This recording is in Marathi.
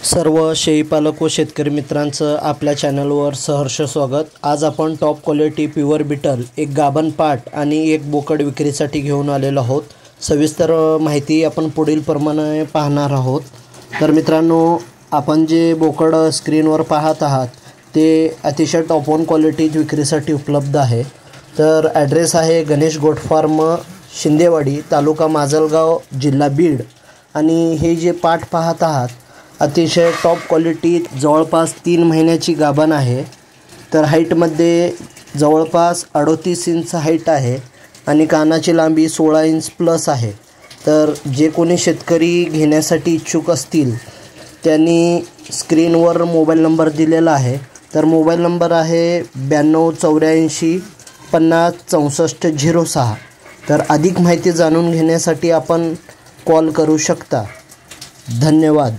सर्व शेळीपालक व शेतकरी मित्रांचं आपल्या चॅनलवर सहर्ष स्वागत। आज आपण टॉप क्वालिटी प्युअर बीटल एक गाभण पाट आणि एक बोकड विक्रीसाठी घेऊन आलेलो आहोत। सविस्तर माहिती आपण पुढील प्रमाणे पाहणार आहोत। तर मित्रांनो, आपण जे बोकड स्क्रीनवर पाहत आहात ते अतिशय टॉप वन क्वालिटी विक्रीसाठी उपलब्ध आहे। तर ॲड्रेस आहे गणेश गोट फार्म, शिंदेवाडी, तालुका माजलगाव, जिल्हा बीड। आणि हे जे पाट पाहत आहात अतिशय टॉप क्वालिटी, जवळपास 3 महिन्याची गाभण आहे। तर हाईटमध्ये जवळपास 38 इंच हाईट आहे आणि कानाची लांबी 16 इंच प्लस आहे। तर जे कोणी शेतकरी घेण्यासाठी इच्छुक असतील त्यांनी स्क्रीनवर मोबाईल नंबर दिलेला आहे। तर मोबाईल नंबर आहे 9284 50 64 06। तर अधिक माहिती जाणून घेण्यासाठी आपण कॉल करू शकता। धन्यवाद।